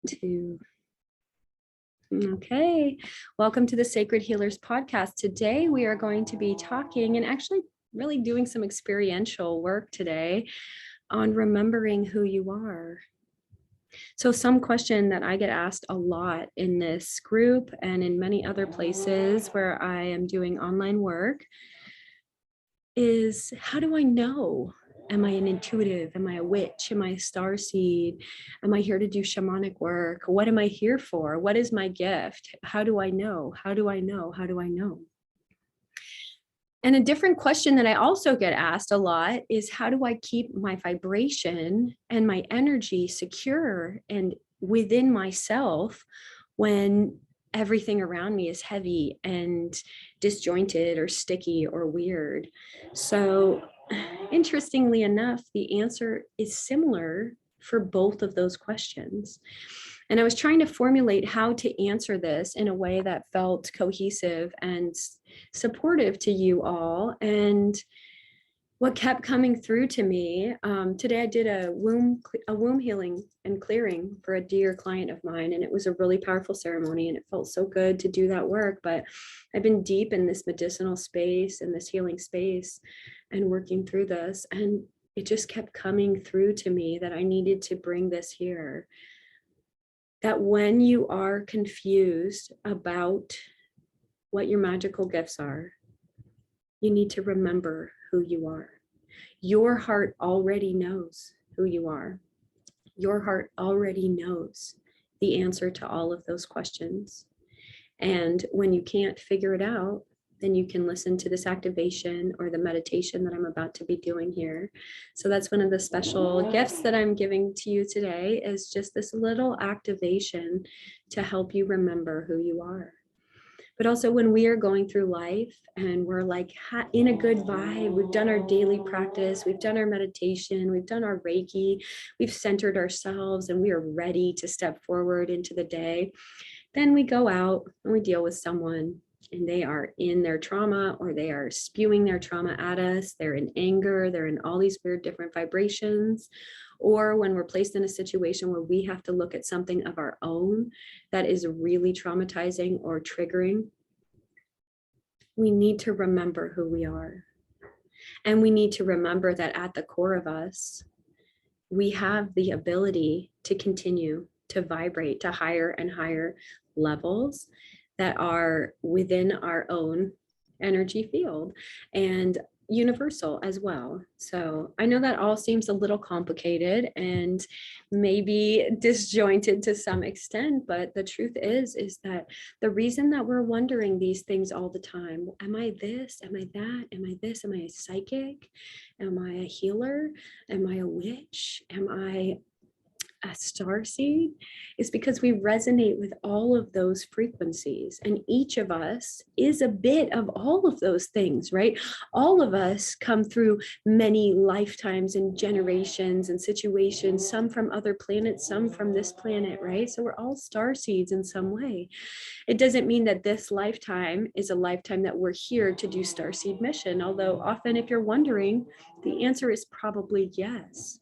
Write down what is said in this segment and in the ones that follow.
2. Okay, welcome to the Sacred Healers podcast. Today we are going to be talking and actually really doing some experiential work today on remembering who you are. So some question that I get asked a lot in this group and in many other places where I am doing online work is, how do I know? Am I an intuitive? Am I a witch? Am I a starseed? Am I here to do shamanic work? What am I here for? What is my gift? How do I know? How do I know? How do I know? And a different question that I also get asked a lot is, how do I keep my vibration and my energy secure and within myself when everything around me is heavy and disjointed or sticky or weird? So interestingly enough, the answer is similar for both of those questions. And I was trying to formulate how to answer this in a way that felt cohesive and supportive to you all. And what kept coming through to me, today I did a womb healing and clearing for a dear client of mine, and it was a really powerful ceremony, and it felt so good to do that work. But I've been deep in this medicinal space and this healing space and working through this, and it just kept coming through to me that I needed to bring this here. That when you are confused about what your magical gifts are, you need to remember who you are. Your heart already knows who you are. Your heart already knows the answer to all of those questions. And when you can't figure it out, then you can listen to this activation or the meditation that I'm about to be doing here. So that's one of the special gifts that I'm giving to you today, is just this little activation to help you remember who you are. But also when we are going through life and we're like in a good vibe, we've done our daily practice, we've done our meditation, we've done our Reiki, we've centered ourselves, and we are ready to step forward into the day. Then we go out and we deal with someone, and they are in their trauma, or they are spewing their trauma at us. They're in anger, they're in all these weird different vibrations. Or when we're placed in a situation where we have to look at something of our own that is really traumatizing or triggering, we need to remember who we are. And we need to remember that at the core of us, we have the ability to continue to vibrate to higher and higher levels that are within our own energy field and universal as well. So I know that all seems a little complicated and maybe disjointed to some extent, but the truth is that the reason that we're wondering these things all the time, am I this? Am I that? Am I this? Am I a psychic? Am I a healer? Am I a witch? Am I a starseed? Is because we resonate with all of those frequencies, and each of us is a bit of all of those things, right? All of us come through many lifetimes and generations and situations, some from other planets, some from this planet, right? So we're all starseeds in some way. It doesn't mean that this lifetime is a lifetime that we're here to do starseed mission, although often, if you're wondering, the answer is probably yes.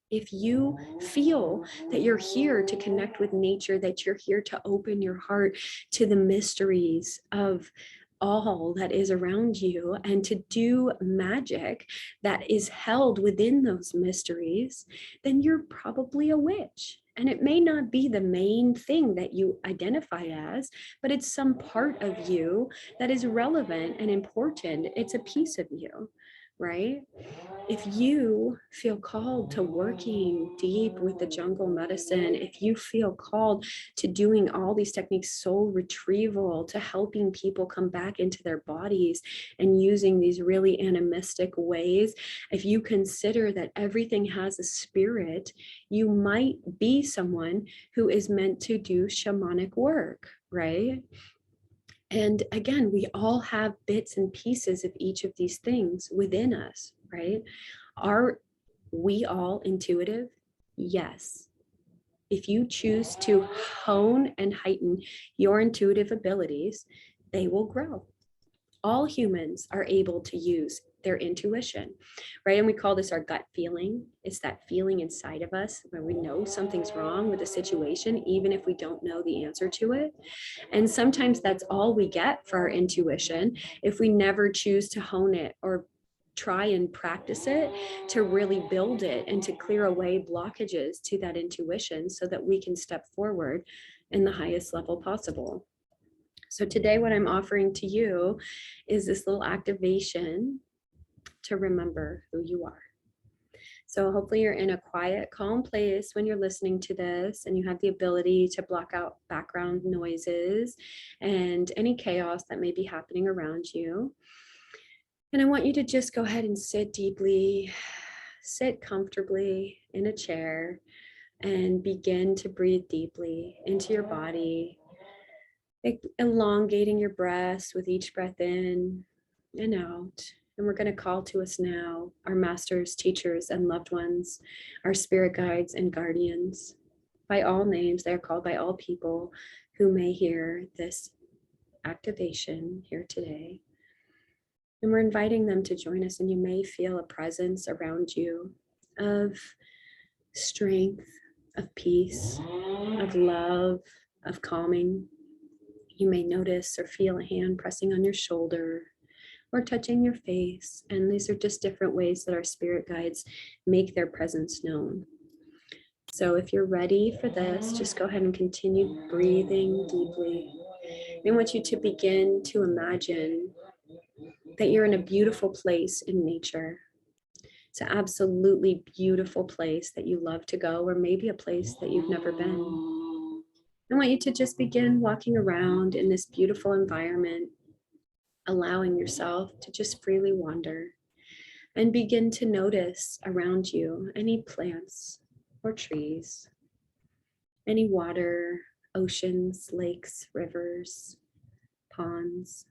If you feel that you're here to connect with nature, that you're here to open your heart to the mysteries of all that is around you and to do magic that is held within those mysteries, then you're probably a witch. And it may not be the main thing that you identify as, but it's some part of you that is relevant and important. It's a piece of you, right? If you feel called to working deep with the jungle medicine, if you feel called to doing all these techniques, soul retrieval, to helping people come back into their bodies and using these really animistic ways, if you consider that everything has a spirit, you might be someone who is meant to do shamanic work, right? And again, we all have bits and pieces of each of these things within us, right? Are we all intuitive? Yes. If you choose to hone and heighten your intuitive abilities, they will grow. All humans are able to use their intuition, right? And we call this our gut feeling. It's that feeling inside of us where we know something's wrong with a situation, even if we don't know the answer to it. And sometimes that's all we get for our intuition if we never choose to hone it or try and practice it to really build it and to clear away blockages to that intuition so that we can step forward in the highest level possible. So today what I'm offering to you is this little activation to remember who you are. So hopefully you're in a quiet, calm place when you're listening to this, and you have the ability to block out background noises and any chaos that may be happening around you. And I want you to just go ahead and sit deeply, sit comfortably in a chair, and begin to breathe deeply into your body, elongating your breaths with each breath in and out. And we're going to call to us now our masters, teachers, and loved ones, our spirit guides and guardians. By all names, they are called by all people who may hear this activation here today. And we're inviting them to join us, and you may feel a presence around you of strength, of peace, of love, of calming. You may notice or feel a hand pressing on your shoulder or touching your face. And these are just different ways that our spirit guides make their presence known. So if you're ready for this, just go ahead and continue breathing deeply. I want you to begin to imagine that you're in a beautiful place in nature. It's an absolutely beautiful place that you love to go, or maybe a place that you've never been. I want you to just begin walking around in this beautiful environment, allowing yourself to just freely wander and begin to notice around you any plants or trees, any water, oceans, lakes, rivers, ponds,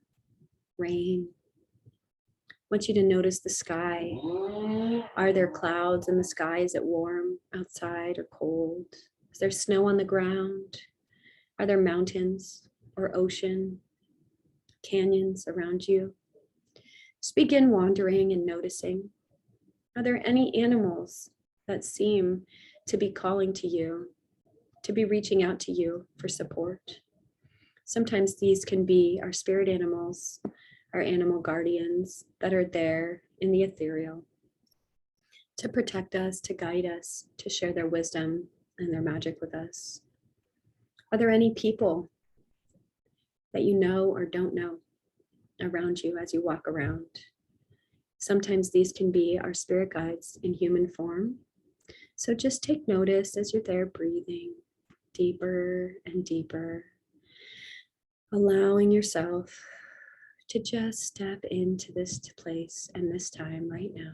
rain. I want you to notice the sky. Are there clouds in the sky? Is it warm outside or cold? Is there snow on the ground? Are there mountains or ocean, canyons around you? Just begin wandering and noticing. Are there any animals that seem to be calling to you, to be reaching out to you for support? Sometimes these can be our spirit animals, our animal guardians that are there in the ethereal to protect us, to guide us, to share their wisdom and their magic with us. Are there any people that you know or don't know around you as you walk around? Sometimes these can be our spirit guides in human form. So just take notice as you're there, breathing deeper and deeper, allowing yourself to just step into this place and this time right now.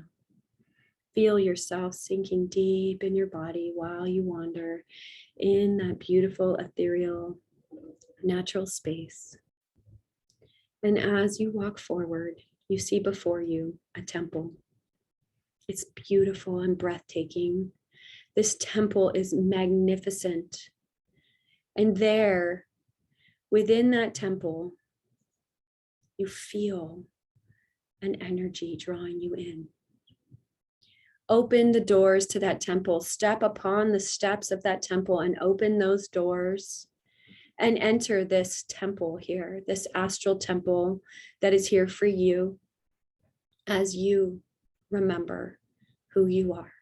Feel yourself sinking deep in your body while you wander in that beautiful, ethereal, natural space. And as you walk forward, you see before you a temple. It's beautiful and breathtaking. This temple is magnificent. And there, within that temple, you feel an energy drawing you in. Open the doors to that temple. Step upon the steps of that temple and open those doors and enter this temple here, this astral temple that is here for you as you remember who you are.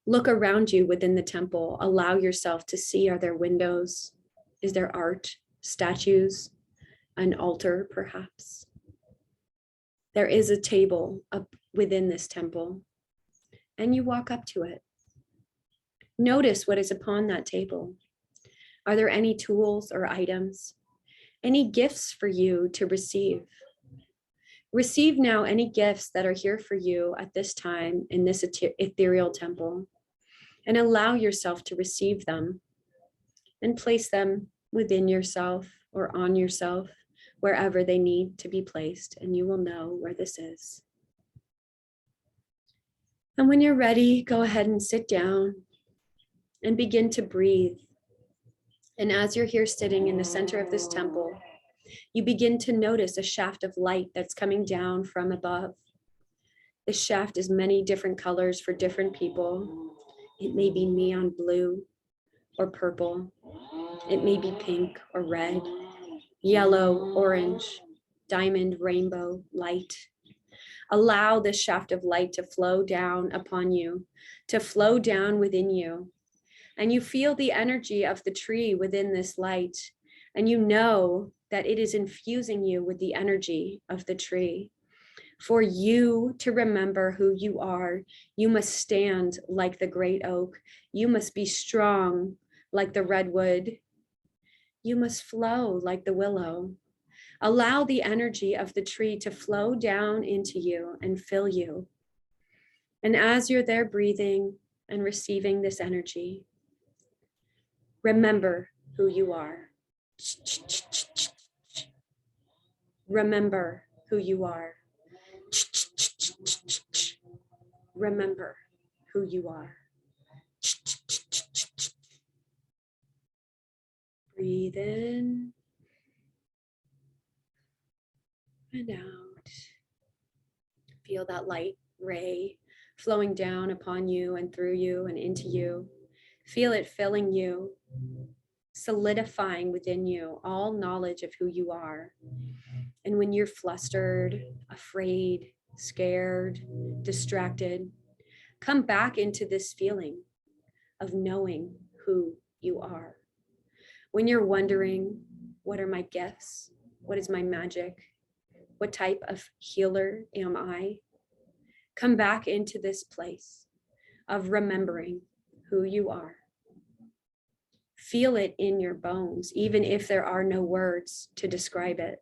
Look around you within the temple. Allow yourself to see, are there windows? Is there art, statues, an altar perhaps? There is a table up within this temple, and you walk up to it. Notice what is upon that table. Are there any tools or items? Any gifts for you to receive? Receive now any gifts that are here for you at this time in this ethereal temple, and allow yourself to receive them and place them within yourself or on yourself, wherever they need to be placed, and you will know where this is. And when you're ready, go ahead and sit down and begin to breathe. And as you're here sitting in the center of this temple, You begin to notice a shaft of light that's coming down from above. This shaft is many different colors for different people. It may be neon blue or purple. It may be pink or red, yellow, orange, diamond, rainbow, light. Allow this shaft of light to flow down upon you, to flow down within you. And you feel the energy of the tree within this light. And you know that it is infusing you with the energy of the tree. For you to remember who you are, you must stand like the great oak. You must be strong like the redwood. You must flow like the willow. Allow the energy of the tree to flow down into you and fill you. And as you're there breathing and receiving this energy, remember who you are. Remember who you are. Remember who you are. Breathe in and out. Feel that light ray flowing down upon you and through you and into you. Feel it filling you, solidifying within you all knowledge of who you are. And when you're flustered, afraid, scared, distracted, come back into this feeling of knowing who you are. When you're wondering, what are my gifts? What is my magic? What type of healer am I? Come back into this place of remembering who you are. Feel it in your bones, even if there are no words to describe it.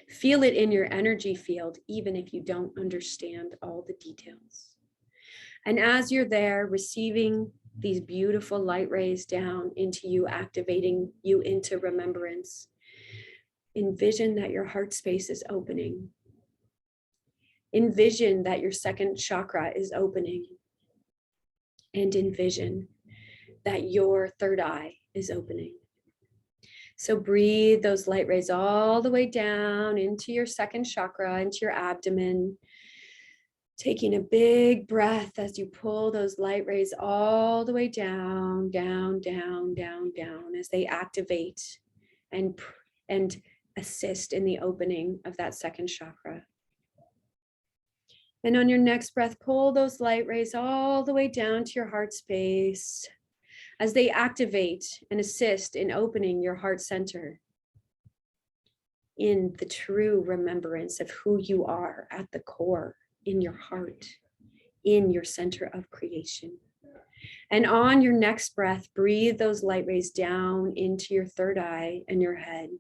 Feel it in your energy field, even if you don't understand all the details. And as you're there receiving these beautiful light rays down into you, activating you into remembrance, envision that your heart space is opening. Envision that your second chakra is opening. And envision that your third eye is opening. So breathe those light rays all the way down into your second chakra, into your abdomen. Taking a big breath as you pull those light rays all the way down, down, down, down, down, as they activate and assist in the opening of that second chakra. And on your next breath, pull those light rays all the way down to your heart space as they activate and assist in opening your heart center in the true remembrance of who you are at the core, in your heart, in your center of creation. And on your next breath, breathe those light rays down into your third eye and your head.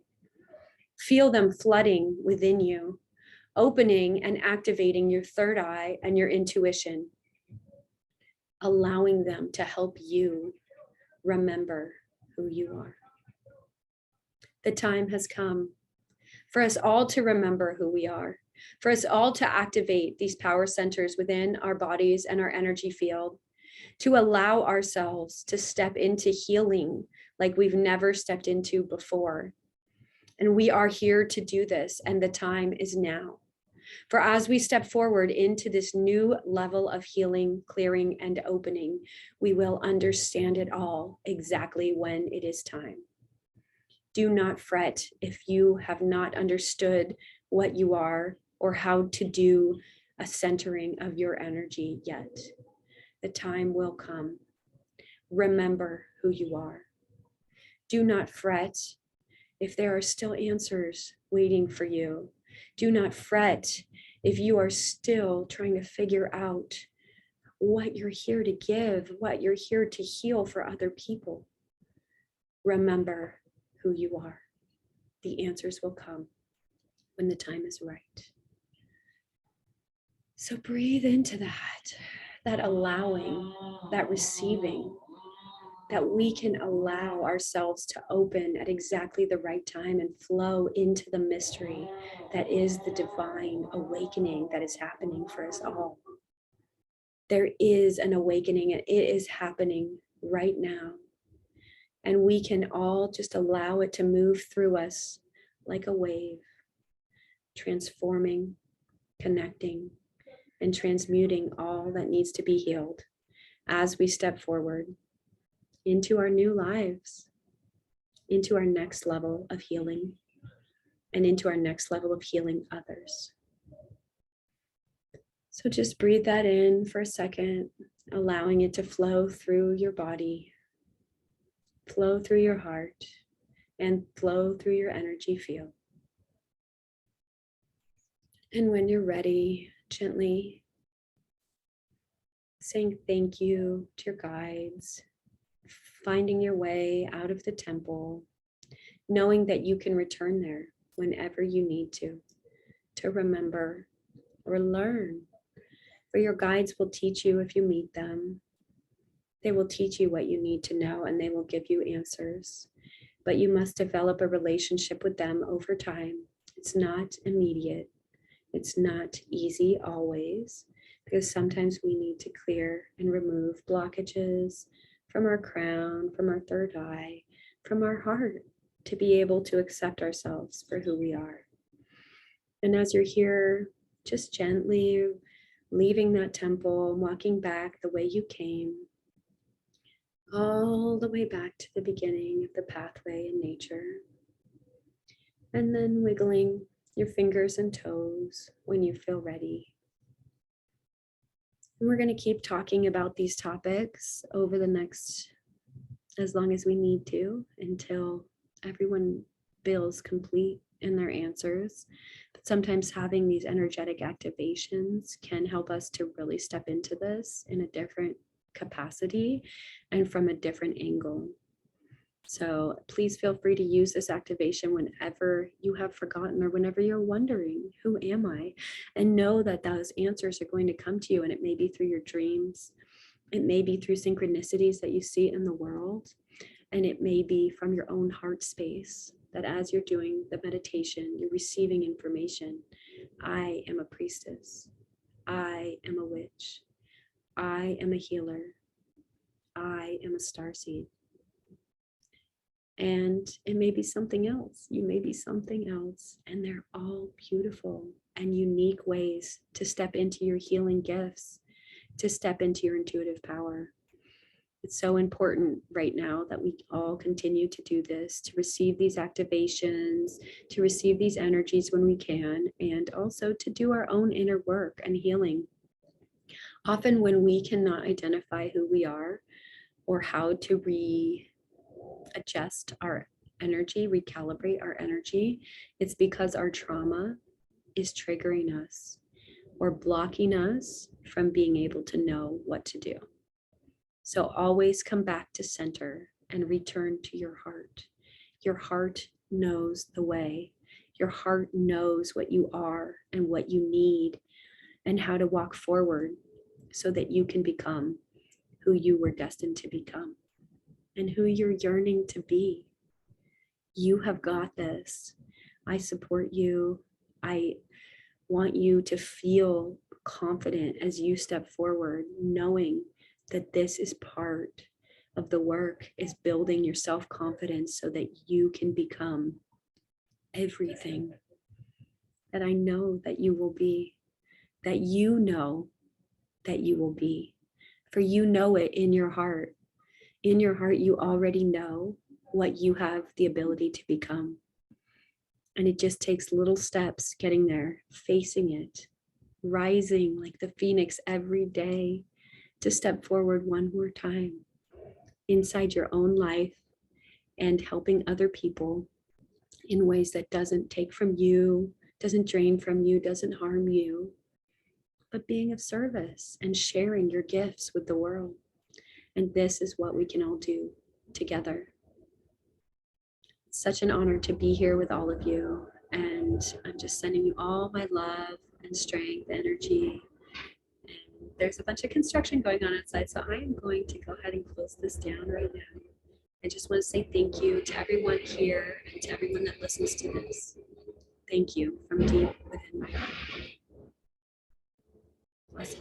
Feel them flooding within you, opening and activating your third eye and your intuition, allowing them to help you remember who you are. The time has come for us all to remember who we are, for us all to activate these power centers within our bodies and our energy field, to allow ourselves to step into healing like we've never stepped into before. And we are here to do this, and the time is now. For as we step forward into this new level of healing, clearing, and opening, we will understand it all exactly when it is time. Do not fret if you have not understood what you are or how to do a centering of your energy yet. The time will come. Remember who you are. Do not fret if there are still answers waiting for you. Do not fret if you are still trying to figure out what you're here to give, what you're here to heal for other people. Remember who you are. The answers will come when the time is right. So breathe into that allowing, that receiving, that we can allow ourselves to open at exactly the right time and flow into the mystery that is the divine awakening that is happening for us all. There is an awakening, and it is happening right now. And we can all just allow it to move through us like a wave, transforming, connecting, and transmuting all that needs to be healed as we step forward into our new lives, into our next level of healing, and into our next level of healing others. So just breathe that in for a second, allowing it to flow through your body, flow through your heart, and flow through your energy field. And when you're ready, gently saying thank you to your guides, finding your way out of the temple, knowing that you can return there whenever you need to remember or learn. For your guides will teach you if you meet them. They will teach you what you need to know, and they will give you answers. But you must develop a relationship with them over time. It's not immediate. It's not easy always, because sometimes we need to clear and remove blockages from our crown, from our third eye, from our heart, to be able to accept ourselves for who we are. And as you're here, just gently leaving that temple, walking back the way you came, all the way back to the beginning of the pathway in nature. And then wiggling your fingers and toes when you feel ready. And we're going to keep talking about these topics over the next, as long as we need to, until everyone feels complete in their answers. But sometimes having these energetic activations can help us to really step into this in a different capacity and from a different angle. So please feel free to use this activation whenever you have forgotten or whenever you're wondering, who am I? And know that those answers are going to come to you, and it may be through your dreams. It may be through synchronicities that you see in the world. And it may be from your own heart space, that as you're doing the meditation, you're receiving information. I am a priestess. I am a witch. I am a healer. I am a starseed. And it may be something else. You may be something else. And they're all beautiful and unique ways to step into your healing gifts, to step into your intuitive power. It's so important right now that we all continue to do this, to receive these activations, to receive these energies when we can, and also to do our own inner work and healing. Often when we cannot identify who we are or how to readjust our energy, recalibrate our energy, it's because our trauma is triggering us or blocking us from being able to know what to do. So always come back to center and return to your heart. Your heart knows the way. Your heart knows what you are and what you need and how to walk forward so that you can become who you were destined to become and who you're yearning to be. You have got this. I support you. I want you to feel confident as you step forward, knowing that this is part of the work, is building your self-confidence so that you can become everything that I know that you will be, that you know that you will be. For you know it in your heart. In your heart, you already know what you have the ability to become. And it just takes little steps getting there, facing it, rising like the phoenix every day, to step forward one more time inside your own life and helping other people in ways that doesn't take from you, doesn't drain from you, doesn't harm you, but being of service and sharing your gifts with the world. And this is what we can all do together. It's such an honor to be here with all of you. And I'm just sending you all my love and strength, energy. There's a bunch of construction going on outside, so I am going to go ahead and close this down right now. I just want to say thank you to everyone here and to everyone that listens to this. Thank you from deep within my heart. Blessed.